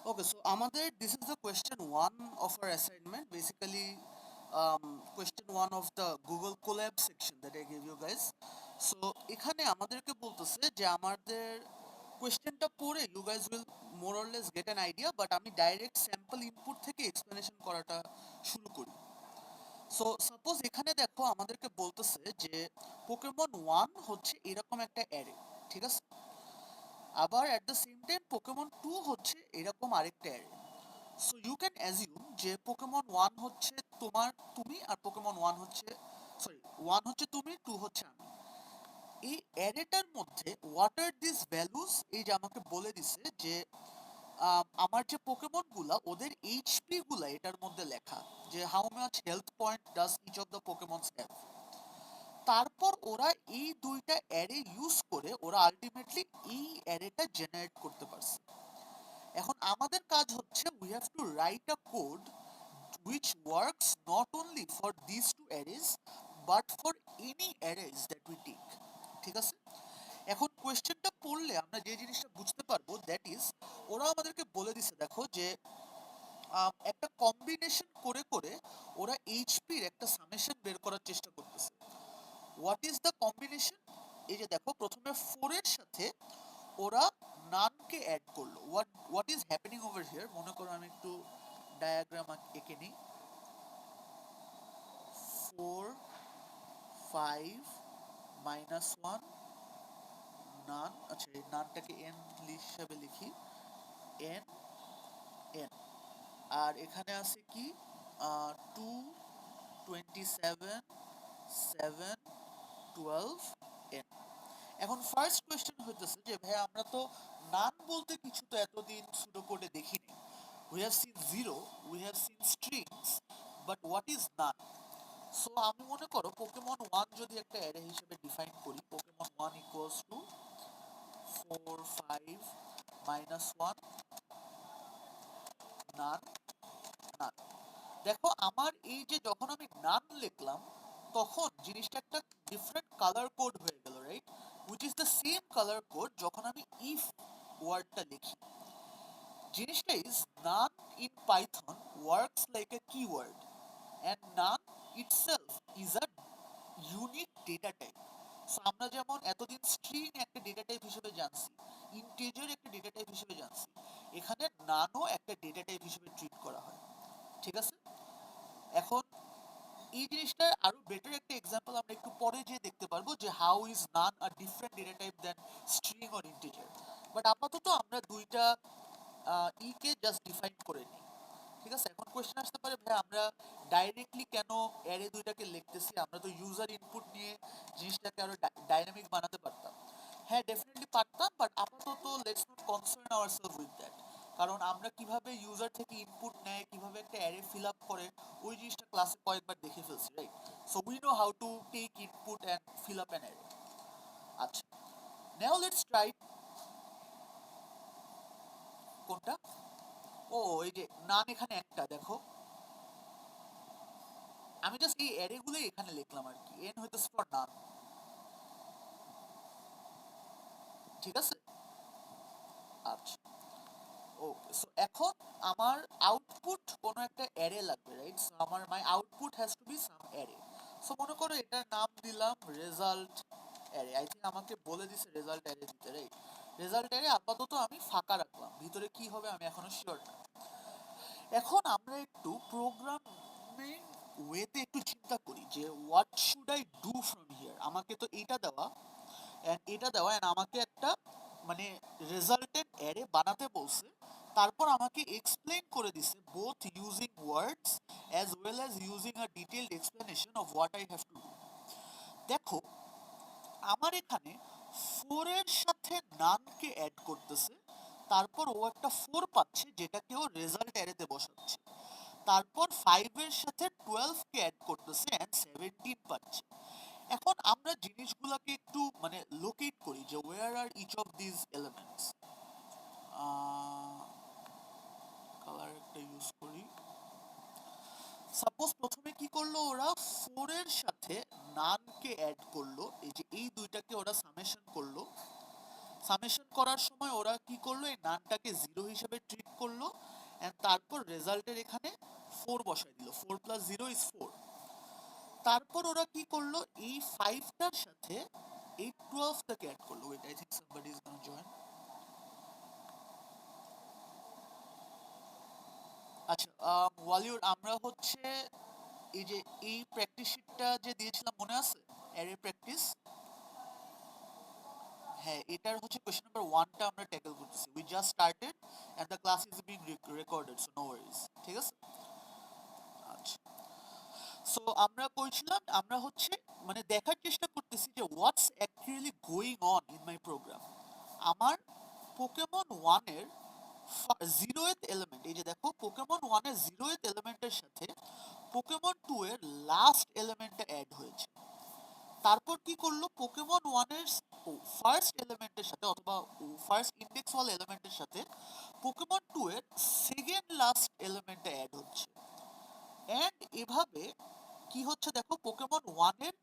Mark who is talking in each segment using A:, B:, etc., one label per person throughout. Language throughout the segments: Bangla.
A: Okay, so Amadir, this is the question one of our assignment. Basically, question one of the Google Colab section that I gave you guys. So এখানে আমাদেরকে বলতেছে যে আমাদের কোয়েশ্চেনটা পড়ে you guys will more or less get an idea, but আমি ডাইরেক্ট স্যাম্পল ইনপুট থেকে এক্সপ্লেনেশন করাটা শুরু করি। সো সাপোজ এখানে দেখো আমাদেরকে বলতেছে যে পোকেমন ওয়ান হচ্ছে এরকম একটা অ্যারে, ঠিক আছে? আবার at the same time Pokemon two হচ্ছে এরকম আরেকটা array. So you can assume যে পোকেমন ওয়ান হচ্ছে তুমি, আর পোকেমন ওয়ান হচ্ছে, সরি, ওয়ান হচ্ছে তুমি, টু হচ্ছে আমি। এই অ্যারেটার মধ্যে হোয়াট আর দিস ভ্যালুস, এই যে আমাকে বলে দিছে যে আমার যে পোকেমন গুলা ওদের এইচপি গুলা এটার মধ্যে লেখা, যে how much health point does each of the Pokemons have. তারপর ওরা এই দুইটা অ্যারে ইউজ করে ওরা আলটিমেটলি এই অ্যারেটা জেনারেট করতে পারছে। এখন আমাদের কাজ হচ্ছে we have to write a code which works not only for these two arrays but for any arrays that we take, ঠিক আছে? এখন কোয়েশ্চেনটা পড়লে আমরা যে জিনিসটা বুঝতে পারবো দ্যাট ইজ, ওরা আমাদেরকে বলে দিছে দেখো যে একটা কম্বিনেশন করে করে ওরা এইচপির একটা সামেশন বের করার চেষ্টা করতেছে। What is the combination? এই যে দেখো প্রথমে 4 এর সাথে ওরা নানকে অ্যাড করলো। What is happening over here, মনে করো আমি একটু ডায়াগ্রাম এঁকে নিই। 4, 5, -1, নান, আচ্ছা এই নানটাকে এন হিসাবে লিখি, এন, এন। আর এখানে আছে কি 2, 27, 7, 12, এন। এখন ফার্স্ট কোয়েশ্চেন হইতেছে যে ভাই আমরা তো নান বলতে কিছু তো এতদিন সুডোকোডে দেখিনি। We have seen zero, we have seen strings, but what is none? So আমি মনে করো পোকেমন ওয়ান যদি একটা অ্যারে হিসেবে ডিফাইন করি, পোকেমন ওয়ান ইকুয়ালস টু 4, 5, -1, নান, নান। দেখো আমার এই যে যখন আমি নান লিখলাম তখন জিনিসটা একটা ডিফারেন্ট কালার কোড হয়ে গেল, right? Which is the same colour code যখন আমি ইফ ওয়ার্ডটা লিখি। জিনিসটা is none in Python works like a keyword, and naan itself is a unique data type. So আমরা যেমন এতদিন স্ট্রিং একটা ডেটা টাইপ হিসেবে জানছি, ইন্টিজার একটা ডেটা টাইপ হিসেবে জানছি, এখানে নানও একটা ডেটা টাইপ হিসেবে ট্রিট করা হয়, ঠিক আছে? এখন এই জিনিসটা আরো বেটার একটা এক্সাম্পল আমরা একটু পরে যে দেখতে পারবো যে how is none a different data type then string or integer. But আপাতত আমরা দুইটা কে জাস্ট ডিফাইন করে নিই, ঠিক আছে? এখন কোশ্চেন আসতে পারে ভাই আমরা ডাইরেক্টলি কেন অ্যারে দুইটাকে লিখতেছি, আমরা তো ইউজার ইনপুট নিয়ে জিনিসটাকে আরো ডাইনামিক বানাতে পারতাম। হ্যাঁ ডেফিনেটলি পারতাম, বাট আপাতত let's not concern ourself with that. কারণ আমরা কিভাবে ইউজার থেকে ইনপুট নেয়, কিভাবে একটা অ্যারে ফিল আপ করে, ওই জিনিসটা ক্লাসে কয়েকবার দেখে ফেলছি, right? So we know how to take input and fill up an array. আচ্ছা, নাও লেটস ট্রাই। কোনটা? ও এই যে নাম এখানে একটা দেখো, আমি জাস্ট এই অ্যারে গুলোই এখানে লিখলাম আর কি, এন হইতেছে ফর নাম, ঠিক আছে? আচ্ছা, ওকে। সো এখন আমার আউটপুট কোনো একটা অ্যারে লাগবে, রাইট? সো আমার my output has to be some array. So মনে করো এটার নাম দিলাম রেজাল্ট অ্যারে। আই থিঙ্ক আমাকে বলে দিছে রেজাল্ট অ্যারে দিতে, রাইট? রেজাল্ট অ্যারে আপাতত আমি ফাঁকা রাখলাম, ভিতরে কি হবে আমি এখনো শিওর না। এখন আমরা একটু প্রোগ্রামিং ওয়েতে একটু চিন্তা করি যে what should I do from here. আমাকে তো এটা দেওয়া অ্যান্ড এটা দেওয়া অ্যান্ড আমাকে একটা মানে রেজাল্টেড অ্যারে বানাতে বলছে। তারপর আমাকে এক্সপ্লেন করে দিছে both using words as well as using a detailed explanation of what I have to do. দেখো আমার এখানে 4 এর সাথে নানকে অ্যাড করতেছে, তারপর ও একটা 4 পাচ্ছে যেটাকে ও রেজাল্ট অ্যারেতে বসাচ্ছে। তারপর 5 এর সাথে 12 কে অ্যাড করতেছে এন্ড 17 পাচ্ছে। এখন আমরা জিনিসগুলোকে একটু মানে লোকেট করি যে where are each of this elements. Colour একটা ইউজ করি। সাপোজ প্রথমে কি করলো ওরা 4 এর সাথে নানকে অ্যাড করলো, এই যে এই দুইটাকে ওরা সামেশন করলো, সামেশন করার সময় ওরা কি করলো, এই নানটাকে 0 হিসেবে ট্রিট করলো, এন্ড তারপর রেজাল্টের এখানে 4 বসাই দিল, 4 + 0 = 4। তারপর ওরা কি করলো, এই 5টার সাথে এই 12টাকে অ্যাড করলো। Wait, I think somebody is gonna join. আচ্ছা, ওয়ালিউর, আমরা হচ্ছে এই যে এই প্র্যাকটিস শিটটা যে দিয়েছিলাম মনে আছে, অ্যারে প্র্যাকটিস, হ্যাঁ এটার হচ্ছে কোশ্চেন নাম্বার 1টা আমরা ট্যাকল করতেছি। We just started and the class is being recorded, so no worries, ঠিক আছে? আচ্ছা, সো আমরা কইছিলাম, আমরা হচ্ছে মানে দেখার চেষ্টা করতেছি যে what's actually going on in my program. আমার পোকেমন 1 এর 0th এলিমেন্ট, এই যে দেখো পোকেমন 1 এর 0th এলিমেন্টের সাথে পোকেমন 2 এর লাস্ট এলিমেন্টটা অ্যাড হয়েছে। তারপর কি করলো, পোকেমন 1 এর ফার্স্ট এলিমেন্টের সাথে অথবা ফার্স্ট ইন্ডেক্স ওয়ালা এলিমেন্টের সাথে পোকেমন 2 এর সেকেন্ড লাস্ট এলিমেন্টটা অ্যাড হচ্ছে। এন্ড এভাবে কি হচ্ছে দেখো, পোকেমন 1 এর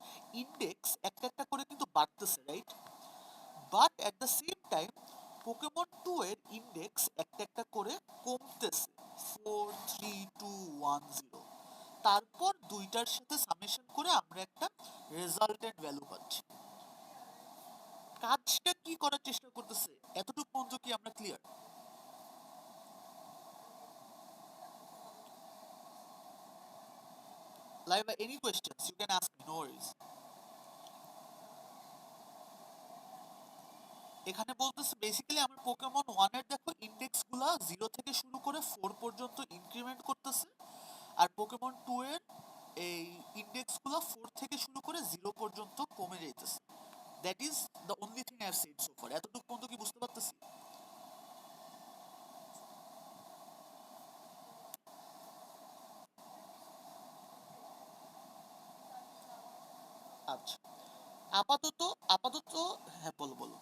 A: ইন্ডেক্স একটা একটা করে কিন্তু বাড়তেছে, right? But at the same time Pokemon 2 এর ইন্ডেক্স একটা একটা করে কমতেছে, 4 3 2 1 0। তারপর দুইটার সাথে সামেশন করে আমরা একটা রেজাল্টেন্ট ভ্যালু পাচ্ছি। কাজটা কি করার চেষ্টা করতেছে, এতটুকু পর্যন্ত কি আমরা clear? Live, any questions you can ask me, no worries. এখানে বলতেছে বেসিক্যালি আমার পোকেমন 1 এর দেখো ইন্ডেক্স গুলা 0 থেকে শুরু করে 4 পর্যন্ত ইনক্রিমেন্ট করতেছে, আর পোকেমন 2 এর এই ইন্ডেক্স গুলা 4 থেকে শুরু করে 0 পর্যন্ত কমে যাইতেছে। That is the only thing I have seen so far. এতটুকু পর্যন্ত কি বুঝতে পারতেছি? আচ্ছা, আপাতত আপাতত হ্যাঁ বলো বলো।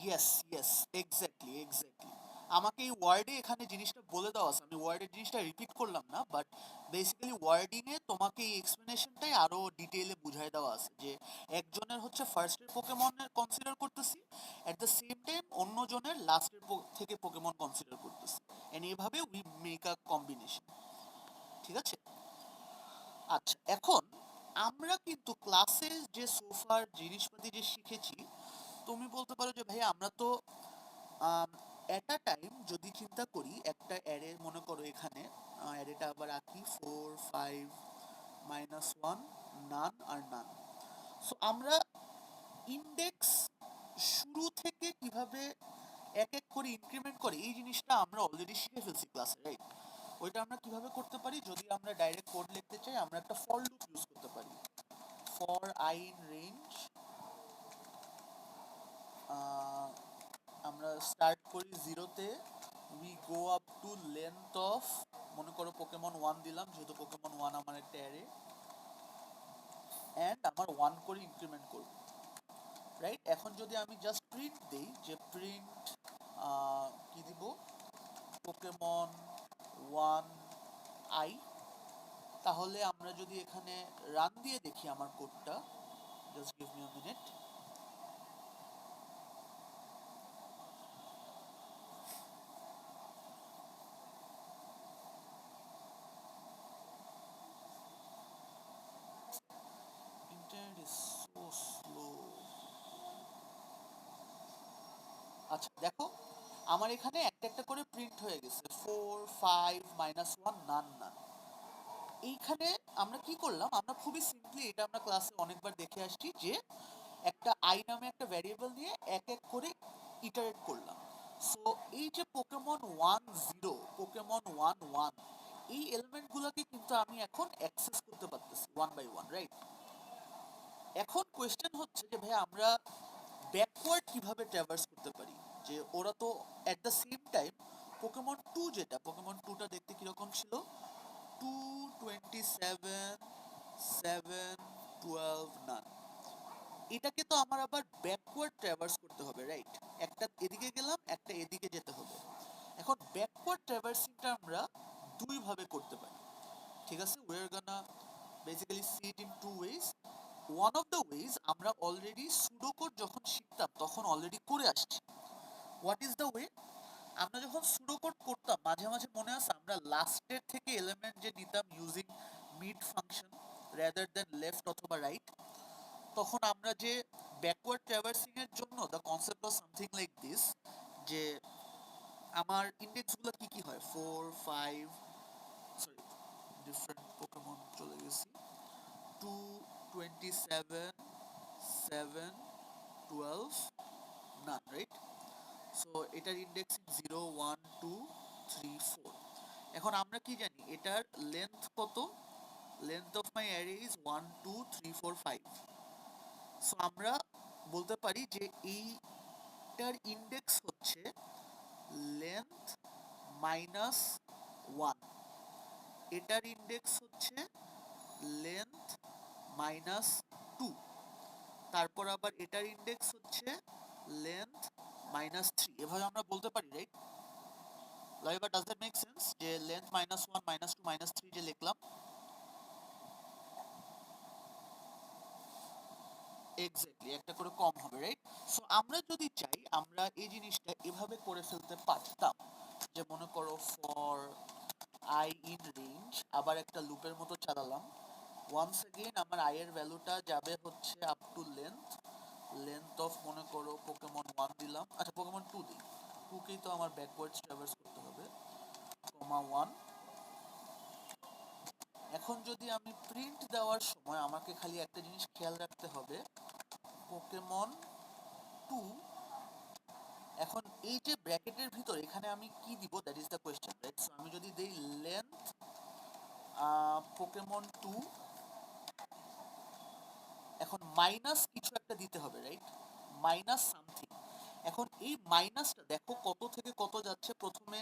A: Yes yes, exactly exactly. আমাকে এই ওয়ার্ডে এখানে জিনিসটা বলে দেওয়া আছে, আমি ওয়ার্ডের জিনিসটা রিপিট করলাম না, বাট বেসিক্যালি ওয়ার্ডিং এ তোমাকে এই এক্সপ্লেনেশনটাই আরো ডিটেইলে বুঝাই দেওয়া আছে যে একজনের হচ্ছে ফার্স্টের পোকেমনের কনসিডার করতেছি, এট দ্য সেম টাইম অন্যজনের লাস্টের থেকে পোকেমন কনসিডার করতেছি, এন্ড এইভাবে উই মেক আ কম্বিনেশন, ঠিক আছে? আচ্ছা, এখন আমরা কিন্তু ক্লাসে যে সোফার জিনিসপাতি যে শিখেছি, তুমি বলতে পারো যে ভাই আমরা তো এট আ টাইম যদি চিন্তা করি একটা অ্যারে মনে করো, এখানে অ্যারেটা আবার আঁকি 4 5 -1 নান আর নান। সো আমরা ইন্ডেক্স শুরু থেকে কিভাবে এক এক করে ইনক্রিমেন্ট করে এই জিনিসটা আমরা অলরেডি শিখে ফেলছি ক্লাসে, রাইট? ওইটা আমরা কিভাবে করতে পারি, যদি আমরা ডাইরেক্ট কোড লিখতে চাই আমরা একটা ফর লুপ ইউজ করতে পারি। ফর আই ইন রেঞ্জ, আমরা স্টার্ট করি 0-তে, we go up to length of, মনে করো পোকেমন 1 দিলাম যেহেতু পোকেমন 1 আমার একটা অ্যারে, এন্ড আমার 1 করে ইনক্রিমেন্ট করব, রাইট? এখন যদি আমি জাস্ট প্রিন্ট দেই যে প্রিন্ট কি দিব, পোকেমন 1 আই, তাহলে আমরা যদি এখানে রান দিয়ে দেখি আমার কোডটা, just give me a minute. Internet is so slow. আচ্ছা দেখো, আমার এখানে একটা একটা করে প্রিন্ট হয়ে গেছে, 4 5 -1 নান নান। এইখানে আমরা কি করলাম, আমরা খুবই সিম্পলি, এটা আমরা ক্লাসে অনেকবার দেখে আসছি যে একটা আই নামে একটা ভ্যারিয়েবল নিয়ে এক এক করে ইটারেট করলাম। সো এই যে পোকেমন 1 0 পোকেমন 1 1, এই এলিমেন্ট গুলোকে কিন্তু আমি এখন অ্যাক্সেস করতে পারতেছি ওয়ান বাই ওয়ান, রাইট? এখন কোয়েশ্চেন হচ্ছে যে ভাই আমরা ব্যাকওয়ার্ড কিভাবে ট্রাভার্স করতে পারি, যে ওরা তো এট দ্য সেম টাইম পোকেমন 2, যেটা পোকেমন 2টা দেখতে কিরকম ছিল, 2 27 7 12 নান, এটাকে তো আমার আবার ব্যাকওয়ার্ড ট্রাভার্স করতে হবে, রাইট? একটা এদিকে গেলাম, একটা এদিকে যেতে হবে। এখন ব্যাকওয়ার্ড ট্র্যাভার্সিংটা আমরা দুই ভাবে করতে পারি, ঠিক আছে? We are gonna basically see it in two ways. One of the ways আমরা অলরেডি সুডোকোড যখন শিখতাম তখন অলরেডি করে আসছি। What is the way? আমরা যখন সুডোকোড করতাম মাঝে মাঝে মনে আছে আমরা লাস্টের থেকে এলিমেন্ট যে নিতাম using mid function rather than left অথবা রাইট, তখন আমরা যে ব্যাকওয়ার্ড ট্র্যাভার্সিং এর জন্য the concept of something like this, যে আমার ইন্ডেক্সগুলো কি কি হয়, 4 5, সরি ডিফারেন্ট পোকেমন চলে গেছি, 2 27 7 12 নান, রাইট? সো এটার ইন্ডেক্সিং 0 1 2 3 4। এখন আমরা কি জানি এটার লেন্থ কত? Length of my array is 1 2 3 4 5। So আমরা বলতে পারি যে এইটার ইন্ডেক্স হচ্ছে লেন্থ মাইনাস 1, এটার ইন্ডেক্স হচ্ছে লেন্থ মাইনাস 2, তারপর আবার এটার ইন্ডেক্স হচ্ছে লেন্থ মাইনাস 3। এভাবে আমরা বলতে পারি, right? Laiba, does that make sense যে লেন্থ মাইনাস 1 মাইনাস 2 মাইনাস 3 যে লিখলাম? এক্স্যাক্টলি, একটা করে কম হবে, রাইট? সো আমরা যদি চাই আমরা এই জিনিসটা এভাবে করে ফেলতে পারতাম, যে মনে করো ফর আই ইন রেঞ্জ, আবার একটা লুপের মতো চালালাম। ওয়ান্স এগেইন আমার আই এর ভ্যালুটা যাবে হচ্ছে up to length, length of মনে করো পোকেমন 1 দিলাম, আচ্ছা পোকেমন 2 দিই, 2 কেই তো আমার ব্যাকওয়ার্ডস ট্রাভার্স করতে হবে, কমা 1। এখন যদি আমি প্রিন্ট দেওয়ার সময় আমাকে খালি একটা জিনিস খেয়াল রাখতে হবে, পোকেমন 2। এখন এই যে ব্র্যাকেটের ভিতর এখানে আমি কি দিব, that is the question, right? So আমি যদি দেই লেন্থ পোকেমন 2, এখন মাইনাস কিছু একটা দিতে হবে, রাইট? Minus something. এখন এই মাইনাসটা দেখো কত থেকে কত যাচ্ছে, প্রথমে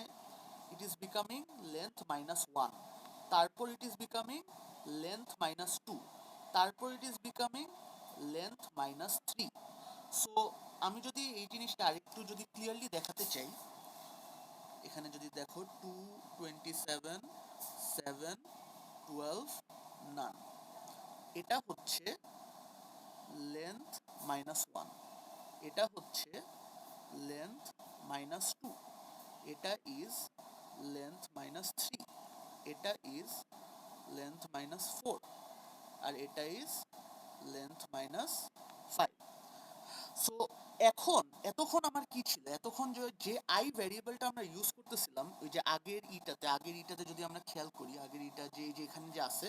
A: it is becoming length minus 1, তারপর it is becoming length minus 2, তারপর it is becoming length minus 3। So আমি যদি এই জিনিসটা আরেকটু যদি ক্লিয়ারলি দেখাতে চাই, এখানে যদি দেখো 2 27 7 12 নান, এটা হচ্ছে লেন্থ মাইনাস 1, এটা হচ্ছে লেন্থ মাইনাস 2, এটা ইজ লেন্থ মাইনাস 3, এটা ইজ লেন্থ মাইনাস 4, আর এটা ইজ লেন্থ মাইনাস 5। সো এখন এতক্ষণ আমার কি ছিল, এতক্ষণ যে আই ভ্যারিয়েবলটা আমরা ইউজ করতেছিলাম ওই যে আগের ইটাতে যদি আমরা খেয়াল করি, আগের ইটা যে এখানে যে আছে,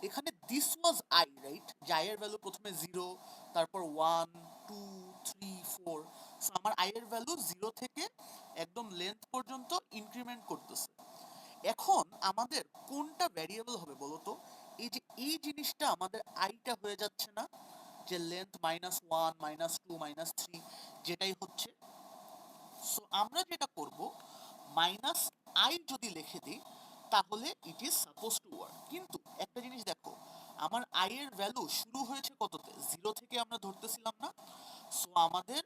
A: এখানে দিস ওয়াজ আই, রাইট? যে আই এর ভ্যালু প্রথমে 0, তারপর 1 2 3 4। সো আমার আই এর ভ্যালু 0 থেকে একদম লেন্থ পর্যন্ত ইনক্রিমেন্ট করতেছে। এখন আমাদের কোনটা ভ্যারিয়েবল হবে বলো তো? এই যে এই জিনিসটা আমাদের আইটা হয়ে যাচ্ছে না, যে লেন্থ মাইনাস 1 মাইনাস 2 মাইনাস 3 যেটাই হচ্ছে। সো আমরা যেটা করব, মাইনাস আই যদি লিখে দিই তাহলে it is suppose to work. কিন্তু একটা জিনিস দেখো, আমার আই এর ভ্যালু শুরু হয়েছে কততে, 0 থেকে আমরা ধরতেছিলাম না? সো আমাদের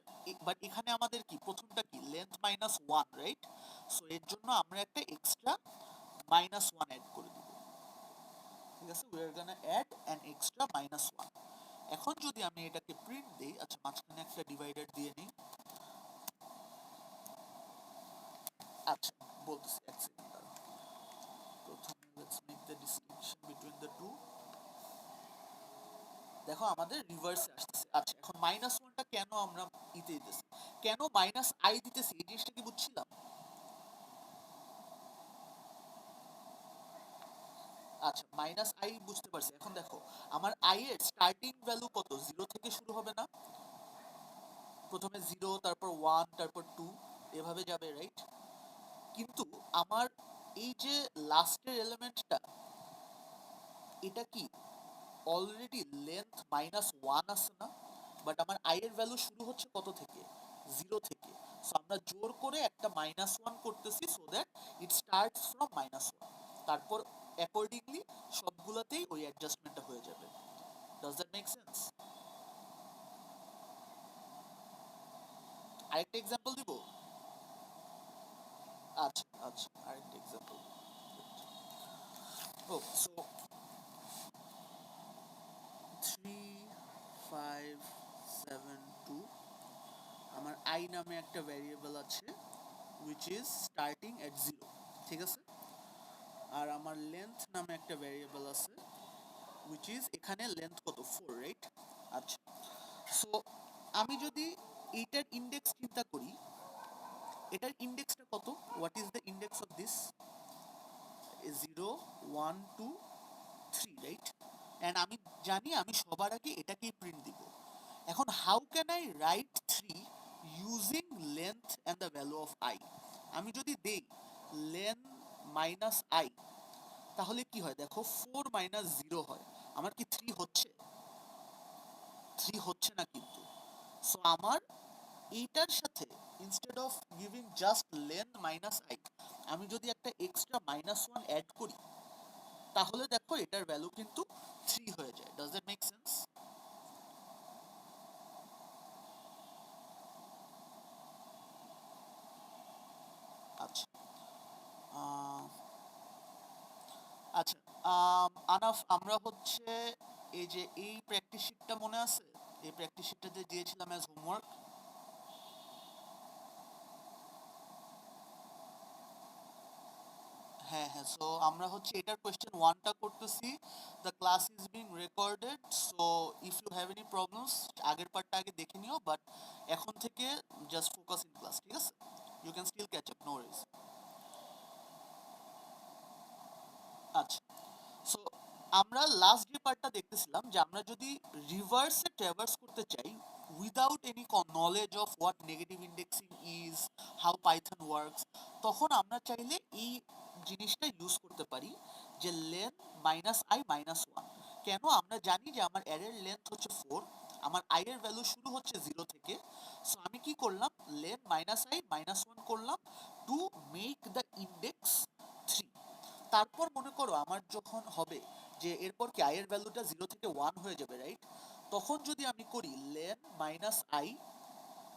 A: বাট এখানে আমাদের কি প্রথমটা কি লেন্থ মাইনাস 1, রাইট? সো এর জন্য আমরা একটা এক্সট্রা মাইনাস 1 অ্যাড করে দিব, ঠিক আছে? We are gonna add an extra minus 1। এখন যদি আমি এটাকে প্রিন্ট দেই, আচ্ছা মাঝখানে একটা ডিভাইডার দিয়ে নিই, আচ্ছা বলতেছি এক সেকেন্ড দাঁড়াও। প্রথমে let's make the distinction between the two. দেখো আমাদের রিভার্সে আসতেছে। আচ্ছা এখন মাইনাস 1টা কেন আমরা দিতেছি, কেন মাইনাস আই দিতেছি, এই জিনিসটা কি বুঝছিলাম? আচ্ছা মাইনাস আই বুঝতে পারছি। এখন দেখো আমার আই এর স্টার্টিং ভ্যালু কত, 0 থেকে শুরু হবে না? প্রথমে 0, তারপর 1, তারপর 2, এভাবে যাবে, রাইট? কিন্তু আমার এই যে লাস্টের এলিমেন্টটা, এটা কি অলরেডি লেন্থ মাইনাস 1 আছে না? বাট আমার আই এর ভ্যালু শুরু হচ্ছে কত থেকে, 0 থেকে। সো আমরা জোর করে একটা মাইনাস 1 করতেছি so that it starts from minus 1, তারপর অ্যাকর্ডিংলি সবগুলোতেই ওই অ্যাডজাস্টমেন্টটা হয়ে যাবে। Does that make sense? আরেকটা এক্সাম্পল দিব। আচ্ছা আচ্ছা, আরেকটা এক্সাম্পল। ও সো 3572, আমার আই নামে একটা ভ্যারিয়েবল আছে which is starting at 0, ঠিক আছে? আর আমার লেন্থ নামে একটা ভ্যারিয়েবল আছে which is এখানে লেন্থ কত 4, রাইট? আচ্ছা, সো আমি যদি এইটার ইন্ডেক্স চিন্তা করি, এটার ইন্ডেক্সটা কত? What is the index of this? 0 1 2 3, right? And আমি জানি আমি সবার আগে এটাকেই প্রিন্ট দিব। এখন how can I right 3 using length and the value of I? আমি যদি দেই লেন মাইনাস আই, তাহলে কি হয় দেখো, 4 মাইনাস 0 হয়। আমার কি 3 হচ্ছে? 3 হচ্ছে না কিন্তু। সো আমার এইটার সাথে instead of giving just lane minus I, আমি যদি একটা এক্সট্রা -1 অ্যাড করি, তাহলে দেখো এটার ভ্যালু কিন্তু 3 হয়ে যায়। Does that make sense? আচ্ছা, আহ, আচ্ছা, আনাফ, আমরা হচ্ছে এই যে এই প্র্যাকটিস শিটটা মনে আছে? এই প্র্যাকটিস শিটটা যে দিয়েছিলাম অ্যাজ হোমওয়ার্ক। হ্যাঁ হ্যাঁ, সো আমরা হচ্ছে এটার কোয়েশ্চেন ওয়ানটা করতেছি। The class is being recorded, so if you have any problems আগের পার্টটা আগে দেখে নিও, বাট এখন থেকে জাস্ট ফোকাস ইন ক্লাস, ঠিক আছে? You can still catch up, no worries. আচ্ছা, সো আমরা লাস্ট যে পার্টটা দেখতেছিলাম যে আমরা যদি রিভার্সে ট্র্যাভার্স করতে চাই without any knowledge of what negative indexing is, how Python works, তখন আমরা চাইলে এই জিনিসটা ইউজ করতে পারি যে lane minus I minus one. কেন? আমরা জানি যে আমার অ্যারের লেন্থ হচ্ছে 4, আমার আই এর ভ্যালু শুরু হচ্ছে 0 থেকে। সো আমি কি করলাম, lane minus I minus one করলাম টু মেক দ্য ইন্ডেক্স 3। তারপর মনে করো আমার যখন হবে যে এরপর কি আই এর ভ্যালুটা 0 থেকে 1 হয়ে যাবে, রাইট? তখন যদি আমি করি লেন মাইনাস আই,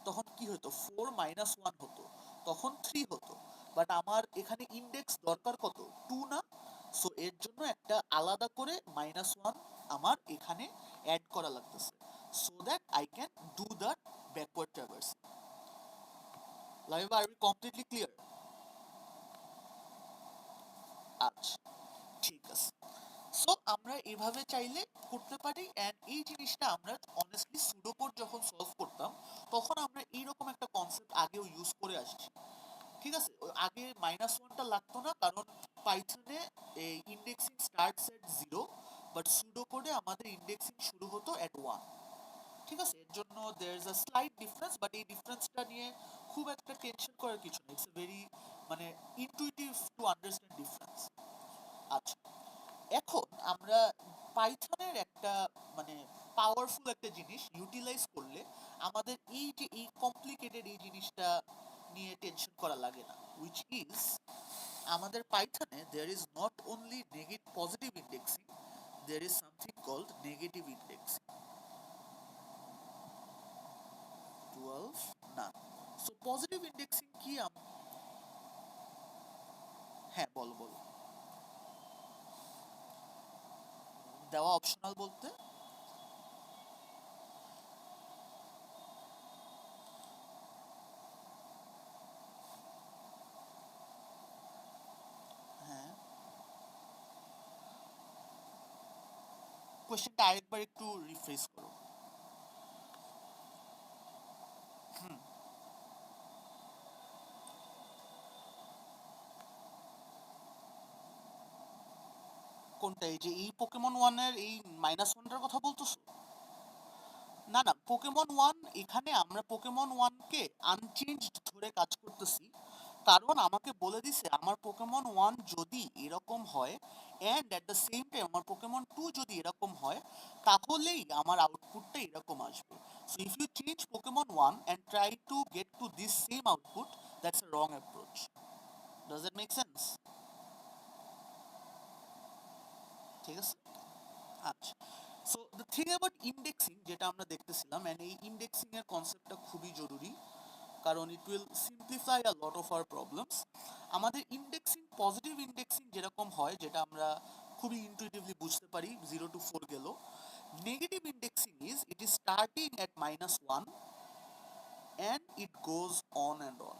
A: তখন কি হতো, 4 মাইনাস 1 হতো, তখন 3 হতো। বাট আমার এখানে ইন্ডেক্স দরকার কত, 2 না? সো এর জন্য একটা আলাদা করে -1 আমার এখানে অ্যাড করা লাগতেছে, so that I can do that backward traverse. Live, are we completely clear? আচ্ছা, ঠিক আছে। সো আমরা এভাবে চাইলে করতে পারি, অ্যান্ড এই জিনিসটা আমরা অনেস্টলি সুডোকোড যখন সলভ করতাম, তখন আমরা এইরকম একটা কনসেপ্ট আগেও ইউজ করে আসছি, ঠিক আছে? আগে -1টা লাগতো না, কারণ পাইথনে এই ইন্ডেক্সিং স্টার্টস এট 0, বাট সুডোকোডে আমাদের ইন্ডেক্সিং শুরু হতো এট 1, ঠিক আছে? এর জন্য there is a slight difference, but এই ডিফারেন্সটা নিয়ে খুব একটা টেনশন করার কিছু নেই। ইটস ভেরি মানে ইনটুইটিভ টু আন্ডারস্ট্যান্ড ডিফারেন্স। আচ্ছা, এখন আমরা পাইথনের একটা মানে পাওয়ারফুল একটা জিনিস ইউটিলাইজ করলে আমাদের এই যে এই কমপ্লিকেটেড এই জিনিসটা নিয়ে টেনশন করা লাগে না, উইচ ইজ আমাদের পাইথনে there is not only positive indexing, there is something called negative indexing. 12 না, সো পজিটিভ ইন্ডেক্সিং কি? হ্যাঁ, বলো বলো। দেওয়া অপশনাল বলতে? হ্যাঁ, কোয়েশ্চেনটা আরেকবার একটু রিফ্রেশ করো। হুম, কোনটা? এই যে এই পোকেমন ওয়ানের এই -1টার কথা বলতেছো? না না, পোকেমন ওয়ান, এখানে আমরা পোকেমন ওয়ানকে আনচেঞ্জড ধরে কাজ করতেছি, কারণ আমাকে বলে দিছে আমার পোকেমন ওয়ান যদি এরকম হয় and at the same time আমার পোকেমন টু যদি এরকম হয়, তাহলেই আমার আউটপুটটা এরকম আসবে। So if you change Pokemon one and try to get to this same output, that's a wrong approach. Does that make sense? ঠিক আছে, আচ্ছা। So the thing about indexing যেটা আমরা দেখতেছিলাম, অ্যান্ড এই ইন্ডেক্সিং এর কনসেপ্টটা খুবই জরুরি। কারণ it will simplify a lot of our problems. আমাদের ইন্ডেক্সিং, পজিটিভ ইন্ডেক্সিং যেরকম হয়, যেটা আমরা খুবই ইনটুইটিভলি বুঝতে পারি, 0 to 4 গেল। Negative indexing is it is starting at -1 and it goes on and on,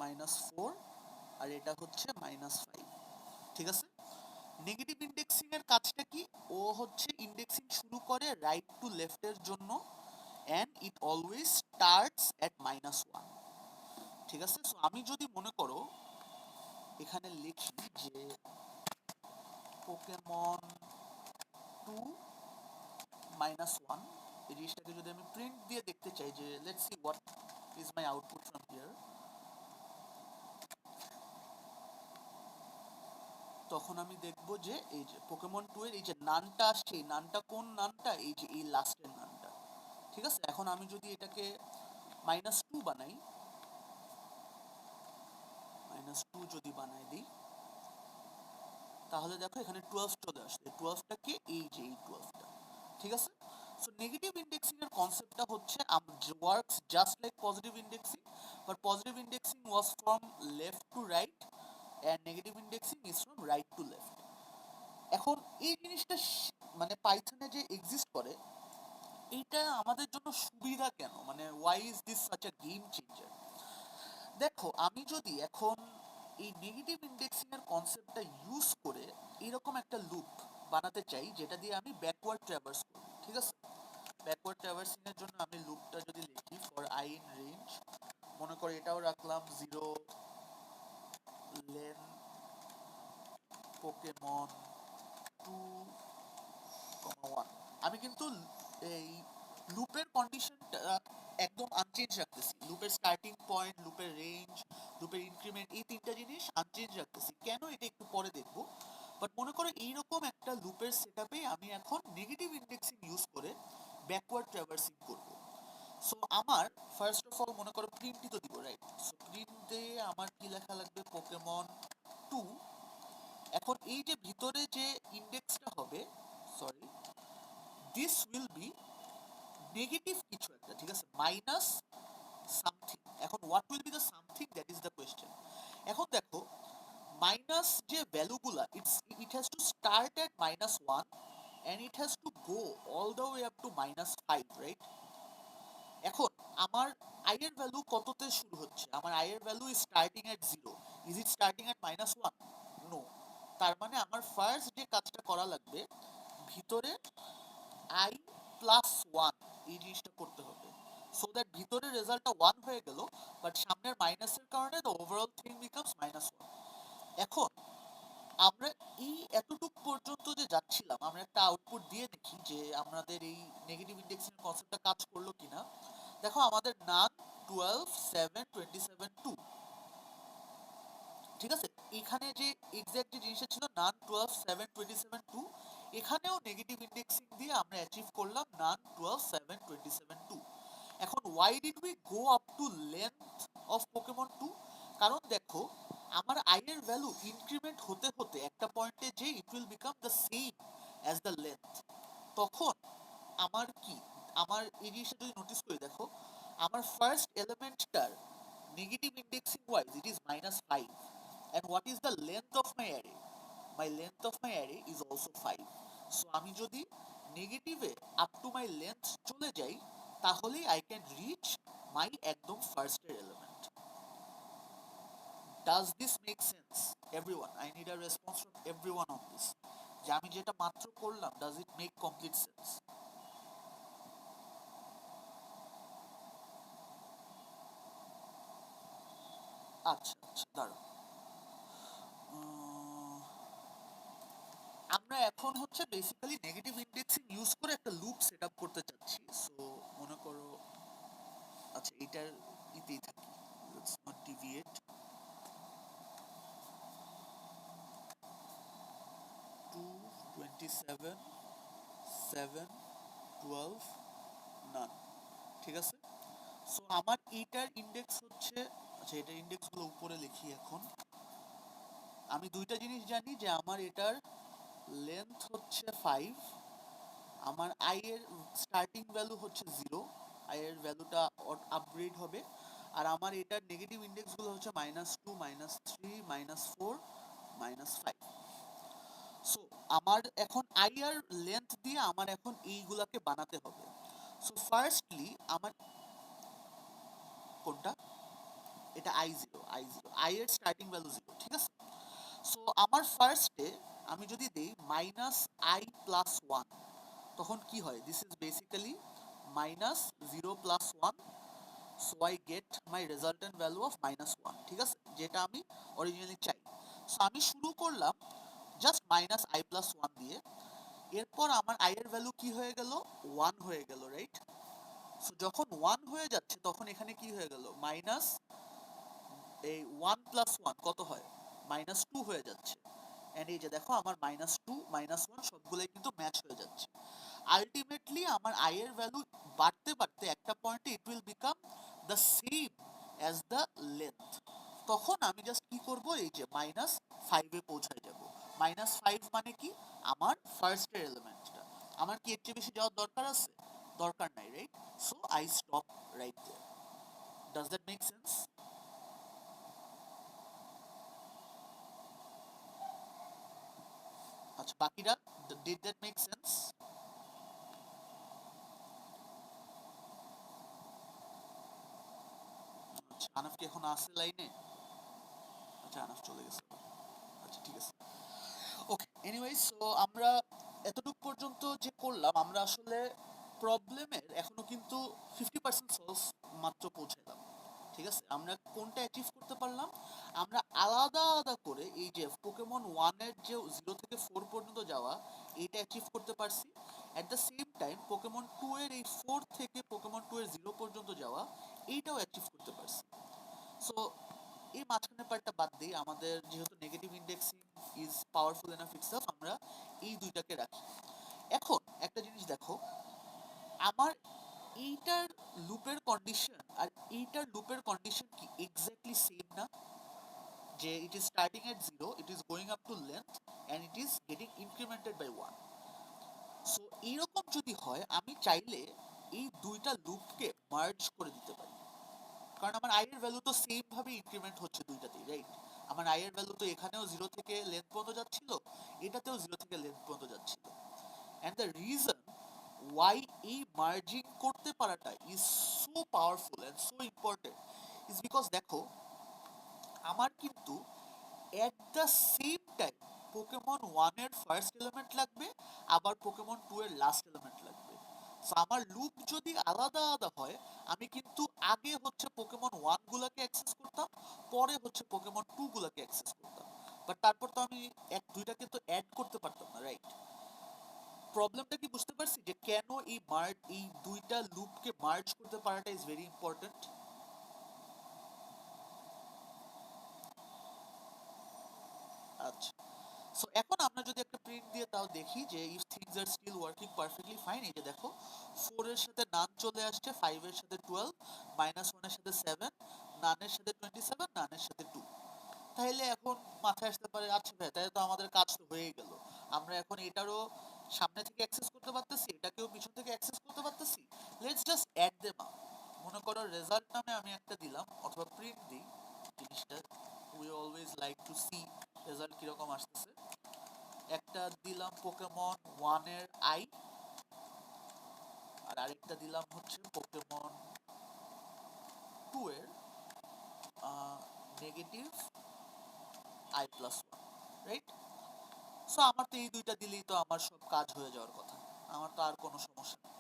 A: -4 আর এটা হচ্ছে -5, ঠিক আছে? নেগেটিভ ইন্ডেক্সিং এর কাজটা কি? ও হচ্ছে ইন্ডেক্সিং শুরু করে রাইট টু লেফটের জন্য, and it always starts at -1, ঠিক আছে? সো আমি যদি মনে করো এখানে লিখি যে পোকেমন 2 -1, এই জিনিসটাকে যদি আমি প্রিন্ট দিয়ে দেখতে চাই যে let's see what is my output from here, তখন আমি দেখব যে এই যে পোকেমন 2 এর এই যে নানটা আসছে, এই নানটা কোন নানটা? এই যে এই লাস্টের নানটা, ঠিক আছে? এখন আমি যদি এটাকে -2 বানাই, -2 যদি বানাই দিই, তাহলে দেখো এখানে 12 চলে আসছে। 12টা কে? এই যে এই 12টা, ঠিক আছে? সো নেগেটিভ ইন্ডেক্সিং এর কনসেপ্টটা হচ্ছে works just like positive indexing, but positive indexing was from left to right and negative indexing is from right to left. এখন এই জিনিসটা মানে পাইথনে যে এক্সিস্ট করে, এইটা আমাদের জন্য সুবিধা কেন, মানে why is this such a game changer? দেখো, আমি যদি এখন এই নেগেটিভ ইন্ডেক্সিং এর কনসেপ্টটা ইউজ করে এরকম একটা লুপ বানাতে চাই যেটা দিয়ে আমি ব্যাকওয়ার্ড ট্রাভার্স করব, ঠিক আছে? ব্যাকওয়ার্ড ট্রাভার্সিং এর জন্য আমি লুপটা যদি লিখি ফর আই ইন রেঞ্জ, মনে করো এটাও রাখলাম 0 লেন পোকেমন 2,1, আমি কিন্তু এই লুপের কন্ডিশনটা একদম আনচেঞ্জ রাখতেছি। লুপের স্টার্টিং পয়েন্ট, লুপের রেঞ্জ, লুপের ইনক্রিমেন্ট, এই তিনটা জিনিস আনচেঞ্জ রাখতেছি। কেন? এটা একটু পরে দেখবো। বাট মনে করো এইরকম একটা লুপের সেটআপে আমি এখন নেগেটিভ ইন্ডেক্সিং ইউজ করে ব্যাকওয়ার্ড ট্রাভার্সিং করব। সো আমার ফার্স্ট অফ অল মনে করো প্রিন্টই তো দিব, রাইট? সো প্রিন্টে আমার কি লেখা লাগবে? পোকেমন 2। এখন এই যে ভিতরে যে ইন্ডেক্সটা হবে, sorry, this will be negative কিছু একটা, ঠিক আছে? Minus something. এখন what will be the something, that is the question. এখন দেখো, মাইনাস যে ভ্যালুগুলা, it has to start at -1 and it has to go all the way up to -5, right? এখন আমার i এর ভ্যালু কততে শুরু হচ্ছে? আমার i এর value is starting at 0। Is it starting at -1? No. তার মানে আমার ফার্স্ট যে কাজটা করা লাগবে, ভিতরে i প্লাস 1 এই জিনিসটা করতে হবে, সো দ্যাট ভিতরে রেজাল্টটা 1 হয়ে গেল, বাট সামনের মাইনাসের কারণে দ্য ওভারঅল থিং বিকামস -1। এখন আমরা এই এতটুক পর্যন্ত যে যাচ্ছিলাম, আমরা একটা আউটপুট দিয়ে দেখি যে আমাদের এই নেগেটিভ ইন্ডেক্সিং কনসেপ্টটা কাজ করলো কিনা। দেখো, আমাদের নান 12 7 27 2, ঠিক আছে? এখানে যে এক্সাক্ট যে জিনিসটা ছিল নান 12 7 27 2, এখানেও নেগেটিভ ইন্ডেক্সিং দিয়ে আমরা অ্যাচিভ করলাম নান 12 7 27 2। এখন why did we go up to length of Pokemon 2? কারণ দেখো, আমার i এর ভ্যালু ইনক্রিমেন্ট হতে হতে একটা পয়েন্টে যে it will become the same as the length. তখন আমার কি, আমার এই জিনিসটা যদি নোটিস করে দেখো, আমার ফার্স্ট এলিমেন্টটার negative indexing wise it is -5, and what is the length of my array? My length of my array is also 5. So আমি যদি নেগেটিভে আপ টু মাই লেন্থ চলে যাই, তাহলেই আই ক্যান রিচ মাই একদম ফার্স্টের element. Does this make sense everyone? I need a response from everyone on this, যে আমি যেটা মাত্র করলাম, does it make complete sense? আচ্ছা আচ্ছা, দাঁড়াও। আমরা এখন হচ্ছে বেসিক্যালি নেগেটিভ ইন্ডেক্সিং ইউজ করে একটা লুপ সেট আপ করতে চাচ্ছি। সো মনে করো, আচ্ছা এটার ইতেই থাকি, লেটস নট ডিভিয়েট। 2 27 7 12 নান, ঠিক আছে? সো আমার এইটার ইন্ডেক্স হচ্ছে, আচ্ছা এটার ইন্ডেক্সগুলো উপরে লিখি এখন। আমি দুইটা জিনিস জানি, যে আমার এটার লেন্থ হচ্ছে 5, আমার i এর স্টার্টিং ভ্যালু হচ্ছে 0, আই এর ভ্যালুটা আপগ্রেড হবে। আর আমার এটার নেগেটিভ ইন্ডেক্সগুলো হচ্ছে -2, -3, -4, -5। সো আমার এখন আই আর লেন্থ দিয়ে আমার এখন এইগুলাকে বানাতে হবে। সো ফার্স্টলি আমার কোনটা, এটা I0, আই এর স্টার্টিং ভ্যালু 0, ঠিক আছে। সো আমার ফার্স্টে আমি যদি দেই -i+1, তখন কি হয়, this is basically -0+1, so I get my resultant value of -1, ঠিক আছে, যেটা আমি অরিজিনালি চাই। সো আমি শুরু করলাম জাস্ট -i+1 দিয়ে। এরপর আমার আই এর ভ্যালু কি হয়ে গেল, 1 হয়ে গেল, রাইট। সো যখন 1 হয়ে যাচ্ছে তখন এখানে কি হয়ে গেল, মাইনাস এই 1+1 কত হয়, -2 হয়ে যাচ্ছে। এন্ড এই যে দেখো আমার -2, -1 সবগুলোই কিন্তু ম্যাচ হয়ে যাচ্ছে। আলটিমেটলি আমার আই এর ভ্যালু বাড়তে বাড়তে একটা পয়েন্টে it will become the same as the length. তখন আমি জাস্ট কি করব, এই যে -5 পৌঁছায় যাব। -5 মানে কি, আমার ফার্স্টের এলিমেন্টটা। আমার কি এর চেয়ে বেশি যাওয়ার দরকার আছে, দরকার নাই, right. So I stop right there. Does that make sense? আচ্ছা, বাকিরা, ডিড দ্যাট মেক সেন্স? আচ্ছা, আনাফ কি এখন আছে লাইনে? আচ্ছা, আনাফ চলে গেছে। আচ্ছা, ঠিক আছে। ওকে, এনিওয়েজ, সো আমরা এতটুকু পর্যন্ত যে করলাম, আমরা আসলে প্রবলেমের এখনো কিন্তু 50% সলভ মাত্র পৌঁছালাম, ঠিক আছে। আমরা কোনটা অ্যাচিভ করতে পারলাম, আমরা আলাদা আলাদা করে এই যে পোকেমন ওয়ানের যে 0 থেকে 4 পর্যন্ত যাওয়া, এইটা অ্যাচিভ করতে পারছি। At the same time Pokemon 2 এর এই 4 থেকে পোকেমন 2 এর 0 পর্যন্ত যাওয়া, এইটাও অ্যাচিভ করতে পারছি। সো এই মাঝখানের পার্টটা বাদ দিই, আমাদের যেহেতু negative indexing is powerful enough itself, আমরা এই দুইটাকে রাখি। এখন একটা জিনিস দেখো, আমার এইটার লুপের কন্ডিশন আর এইটার লুপের কন্ডিশন কি এক্স্যাক্টলি সেম না, যে it is starting at 0, it is going up to length and it is getting incremented by 1। So এইরকম যদি হয়, আমি চাইলে এই দুইটা লুপকে মার্জ করে দিতে পারি, কারণ আমার আই এর ভ্যালু তো সেম ভাবে ইনক্রিমেন্ট হচ্ছে দুইটাতেই, রাইট। আমার আই এর ভ্যালু তো এখানেও 0 থেকে লেন্থ পর্যন্ত যাচ্ছিল, এটাতেও 0 থেকে লেন্থ পর্যন্ত যাচ্ছিল। এন্ড দ্য রিজন ওয়াই এই মার্জিং করতে পারাটা is so powerful and so important is because দেখো, আমার কিন্তু at the same time Pokemon 1 এর ফার্স্ট এলিমেন্ট লাগবে, আবার পোকেমন 2 এর লাস্ট এলিমেন্ট লাগবে। So, আমার লুপ যদি আলাদা আলাদা হয়, আমি কিন্তু আগে হচ্ছে পোকেমন 1 গুলাকে অ্যাক্সেস করতাম, পরে হচ্ছে পোকেমন 2 গুলাকে অ্যাক্সেস করতাম। বাট তারপর তো আমি দুইটাকে তো অ্যাড করতে পারতাম না, রাইট। প্রবলেমটা কি বুঝতে পারছি, যে কেন এই দুইটা লুপকে মার্জ করতে পারাটা ইজ ভেরি ইম্পর্টেন্ট। আচ্ছা, সো এখন আমরা যদি একটা প্রিন্ট দিয়ে তাও দেখি যে if things are still working perfectly fine, এই যে দেখো 4 এর সাথে নান চলে আসছে, 5 এর সাথে 12, -1 এর সাথে 7, নানের সাথে 27, নানের সাথে 2। তাহলে এখন মাথায় আসতে পারে, আচ্ছা ভাই, তাহলে তো আমাদের কাজ তো হয়ে গেল। আমরা এখন এটারও সামনে থেকে অ্যাক্সেস করতে পারতেছি, এটাকেও পিছন থেকে অ্যাক্সেস করতে পারতেছি। Let's just add them up. মনে করো রেজাল্ট নামে আমি একটা দিলাম, অথবা প্রিন্ট দিই জিনিসটা, we always like to see result কিরকম আসতেছে। একটা দিলাম পোকেমন 1 এর আই, আর আরেকটা দিলাম হচ্ছে পোকেমন 2 এর নেগেটিভ I+1, রাইট। সো আমার তো এই দুইটা দিলেই তো আমার সব কাজ হয়ে যাওয়ার কথা, আমার তো আর কোনো সমস্যা নেই।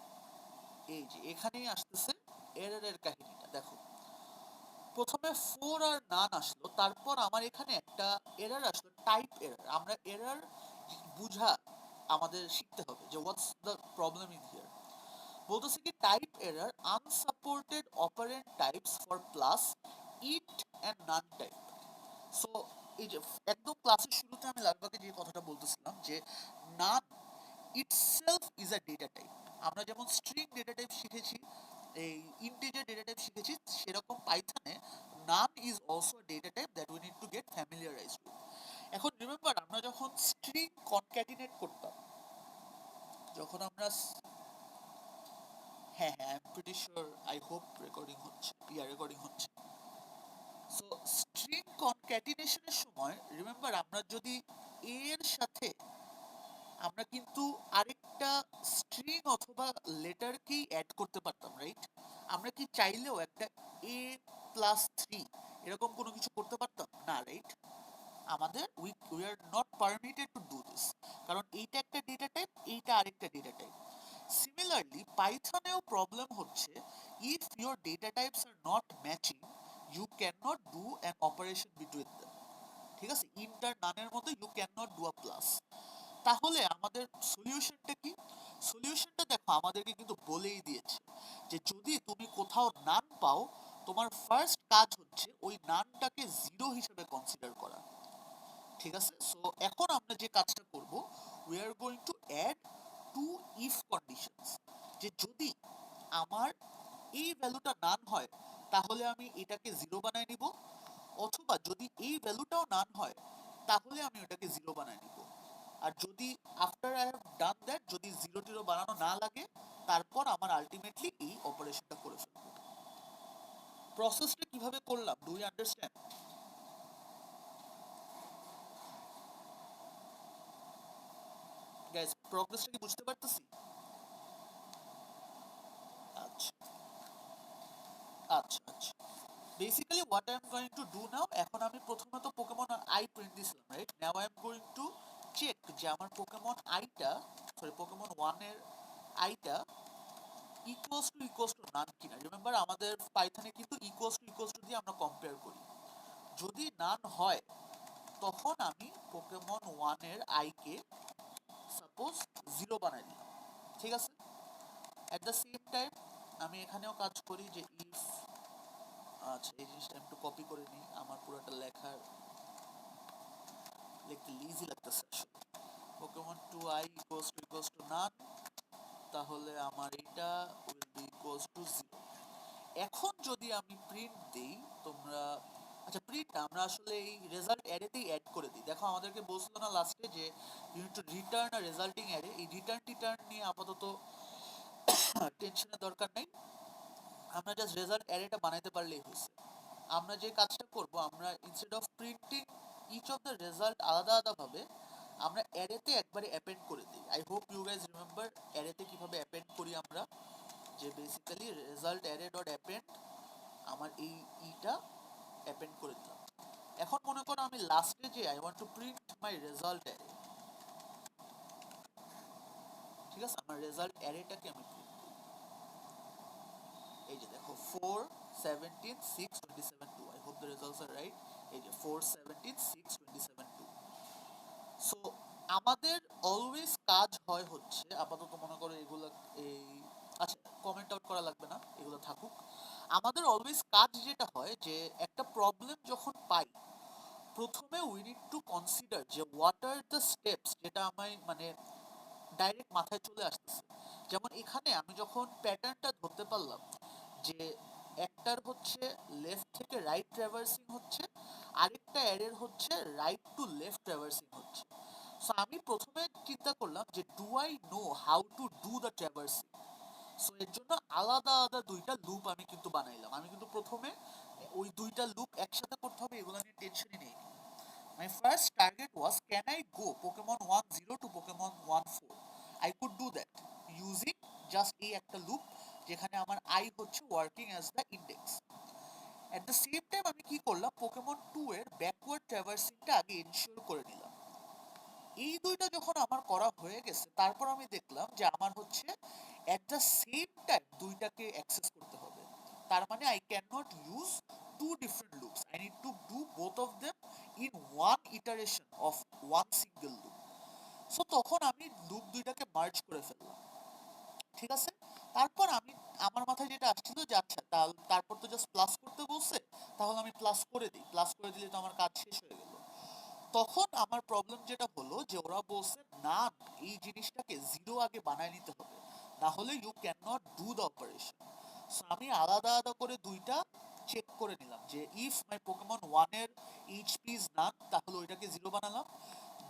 A: এই যে এখানেই আসতেছে এররের কাহিনীটা, দেখো প্রথমে 4 আর নান আসলো, তারপর আমার এখানে একটা এরর আসলো, টাইপ এরর। আমরা এরর বুঝা আমাদের শিখতে হবে যে what's the problem in here. বলতেছে কি type error, unsupported operand types for plus, int and none type. So এই যে একদম ক্লাসের শুরুতে আমি লাগভাগে যে কথাটা বলতেছিলাম, যে NaN itself is a data type. আমরা যেমন স্ট্রিং ডেটা টাইপ শিখেছি, এই ইন্টিজার ডেটা টাইপ শিখেছি, সেরকম পাইথনে NaN is also data type that we need to get familiarized with. এখন রিমেম্বার, আমরা যখন স্ট্রিং কনক্যাটিনেট করতাম, যখন আমরা হ্যাঁ হ্যাঁ, I am pretty sure, I hope recording হচ্ছে, রেকর্ডিং হচ্ছে। সো স্ট্রিং কনক্যাটিনেশনের সময় রিমেম্বার আমরা যদি এ এর সাথে আমরা কিন্তু আরেকটা স্ট্রিং অথবা লেটারকেই অ্যাড করতে পারতাম, রাইট? আমরা কি চাইলেও একটা এ প্লাস থ্রি এরকম কোনো কিছু করতে পারতাম না, রাইট? আমাদের we are not permitted to do this, কারণ এইটা একটা ডেটা টাইপ, এইটা আরেকটা ডেটা টাইপ। সিমিলারলি পাইথনেও প্রবলেম হচ্ছে, if your data types are not matching you can not do an operation between them. ঠিক আছে, ইন্টার নানের মতো you can not do a plus. তাহলে আমাদের সলিউশনটা কি? সলিউশনটা দেখো আমাদেরকে কিন্তু বলেই দিয়েছে যে যদি তুমি কোথাও নান পাও, তোমার ফার্স্ট কাজ হচ্ছে ওই নানটাকে জিরো হিসেবে কনসিডার করা। ঠিক আছে, সো এখন আমরা যে কাজটা করব, we are going to add two if conditions, যে যদি আমার এই ভ্যালুটা নান হয় তাহলে আমি এটাকে জিরো বানায় নিব, অথবা যদি এই ভ্যালুটাও নান হয় তাহলে আমি ওটাকে জিরো বানায় নিব। আর যদি after I have done that যদি জিরো টিরো বানানো না লাগে, তারপর আমার আলটিমেটলি এই অপারেশনটা করে ফেলবো। প্রসেসটা কিভাবে করলাম, ডু ইউ আন্ডারস্ট্যান্ড? গাইস, প্রগ্রেসটা কি বুঝতে পারতেছি? আচ্ছা আচ্ছা আচ্ছা, basically what I am going to do now, এখন আমি প্রথমে তো পোকেমন আই প্রিন্ট দিছিলাম, right? Now I am going to check যে আমার পোকেমন আইটা, সরি পোকেমন 1 এর আইটা ইকুয়ালস টু নান কিনা। রিমেম্বার আমাদের পাইথনে কিন্তু ইকুয়ালস টু দিয়ে আমরা কম্পেয়ার করি। যদি নান হয় তখন আমি পোকেমন 1 এর আই কে সাপোজ জিরো বানাই দিলাম। ঠিক আছে, এট দ্য সেম টাইম আমি এখানেও কাজ করি যে ইফ, আচ্ছা এই জিনিসটা একটু কপি করে নিই, আমার পুরোটা লেখার লিখতে ইজি লাগতেছে আসলে। পোকেমন 2i ইকুয়ালস টু নান, তাহলে আমার এটা will be equals to zero. এখন যদি আমি প্রিন্ট দেই, তোমরা, আচ্ছা প্রিন্ট না, আমরা আসলে এই রেজাল্ট অ্যারেতেই অ্যাড করে দিই। দেখো আমাদেরকে বলছিল না লাস্টে যে you need to return a resulting array, এই রিটার্ন টিটার্ন নিয়ে আপাতত টেনশনের দরকার নেই, আমরা জাস্ট রেজাল্ট অ্যারেটা বানাইতে পারলেই হয়েছে। আমরা যে কাজটা করব, আমরা instead of printing each of the result আলাদা আলাদা ভাবে আমরা অ্যারেতে একবারে অ্যাপেন্ড করে দিই। I hope you guys remember অ্যারেতে কিভাবে অ্যাপেন্ড করি আমরা, যে basically result array dot append, আমার এই ইটা অ্যাপেন্ড করে দিলাম। এখন মনে করো আমি লাস্টে যে I want to print my result array, ঠিক আছে, আমার রেজাল্ট অ্যারেটাকে আমি প্রিন্ট, এই যে দেখো 4 17 6 27 2, I hope the results are right. এই যে 4 17 6 27 2। সো আমাদের অলওয়েজ কাজ হয় হচ্ছে, আপাতত মনে করো এগুলো এই, আচ্ছা কমেন্ট আউট করা লাগবে না, এগুলো থাকুক। আমাদের অলওয়েজ কাজ যেটা হয় যে একটা প্রবলেম যখন পাই, প্রথমে উই নিড টু কনসিডার যে হোয়াট আর দ্য স্টেপস যেটা আমায় মানে ডাইরেক্ট মাথায় চলে আসতেছে। যেমন এখানে আমি যখন প্যাটার্নটা ধরতে পারলাম যে একটার হচ্ছে লেফট থেকে রাইট ট্রাভার্সিং হচ্ছে, আরেকটা অ্যারের হচ্ছে রাইট টু লেফট ট্রাভার্সিং হচ্ছে। সো আমি প্রথমে চিন্তা করলাম যে do I know how to do the traversing. So এর জন্য আলাদা আলাদা দুইটা লুপ আমি কিন্তু বানাইলাম। আমি কিন্তু প্রথমে ওই দুইটা লুপ একসাথে করতে হবে এগুলো নিয়ে টেনশনই নেই। My first target was, can I go Pokemon 1-0 to Pokemon 1-4? I could do that using just এই একটা লুপ যেখানে আমার I হচ্ছে working as the index. At the same time আমি কি করলাম, Pokemon 2 এর backward traversingটা আগে ensure করে নিলাম। এই দুইটা যখন আমার করা হয়ে গেছে, তারপর আমি দেখলাম যে আমার হচ্ছে at the same time দুইটাকে অ্যাক্সেস করতে হবে। তার মানে I cannot use two different loops. I need to do both of them in one iteration of one single loop. So তখন আমি লুপ দুইটাকে মার্জ করে ফেললাম। ঠিক আছে, তারপর আমি, আমার মাথায় যেটা আসছিল যে আচ্ছা তারপর তো জাস্ট প্লাস করতে বলছে, তাহলে আমি প্লাস করে দিই, প্লাস করে দিলে তো আমার কাজ শেষ হয়ে গেল। তখন আমার প্রবলেম যেটা হলো যে ওরা বলছে না, এই জিনিসটাকে জিরো আগে বানায় নিতে হবে, না হলে you can not do the operation. So আমি আলাদা আলাদা করে দুইটা চেক করে নিলাম যে ইফ মাই পোকেমন 1 এর এইচপি ইজ নান, তাহলে ওইটাকে জিরো বানালাম।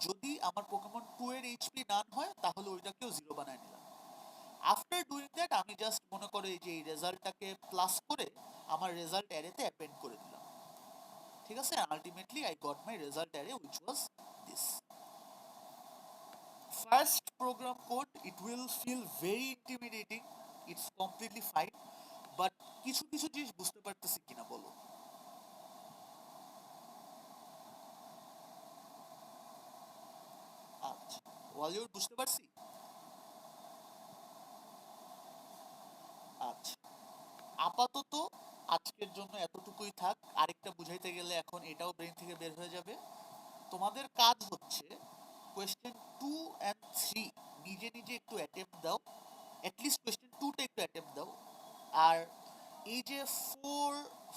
A: যদি আমার পোকেমন 2 এর এইচপি নান হয় তাহলে ওইটাকেও জিরো বানায় নিলাম।
B: আফটার ডুইং দ্যাট আমি জাস্ট মনে করো এই যে এই রেজাল্টটাকে প্লাস করে আমার রেজাল্ট অ্যারেতে অ্যাপেন্ড করে দিলাম, ঠিক আছে? Ultimately I got my result array which was this first program code. It will feel very intimidating, it's completely fine, but কিছু কিছু জিনিস বুঝতে পারতেছি কিনা বলো? আচ্ছা, ওয়ালিউড বুঝতে পারছি। আচ্ছা, আপাতত আজকের জন্য এতটুকুই থাক। আরেকটা বুঝাইতে গেলে এখন এটাও ব্রেন থেকে বের হয়ে যাবে। তোমাদের কাজ হচ্ছে কোয়েশ্চেন 2 and 3 নিজে নিজে একটু অ্যাটেম্প দাও, অ্যাটলিস্ট কোয়েশ্চেন 2টা একটু অ্যাটেম্প দাও। আর এই যে 4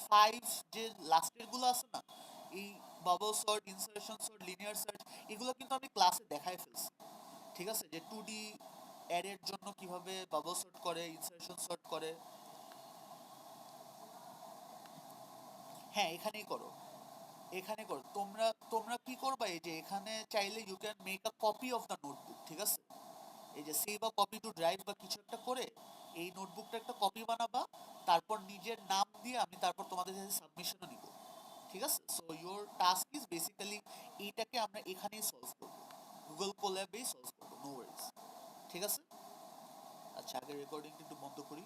B: 5 যে লাস্টের গুলো আছে না, এই bubble sort, insertion sort, linear search, এগুলো কিন্তু আমি ক্লাসে দেখাই ফেলছি, ঠিক আছে? যে 2D অ্যারের জন্য কিভাবে বাবল সর্ট করে, ইনসার্শন সর্ট করে। হ্যাঁ, এখানেই করো, এখানে করো। তোমরা তোমরা কি করবা, এই যে এখানে চাইলে you can make a copy of the notebook, ঠিক আছে? এই যে save a copy to drive বা কিছু একটা করে এই নোটবুকটা একটা কপি বানাবা, তারপর নিজের নাম দিয়ে আমি তারপর তোমাদের কাছে সাবমিশনও নিব, ঠিক আছে? So your task is basically এইটাকে আমরা এখানেই সলভ করব, গুগল কোল্যাবেই সলভ করব, নো ওয়ারিজ, ঠিক আছে? আচ্ছা, আগে রেকর্ডিংটা একটু বন্ধ করি।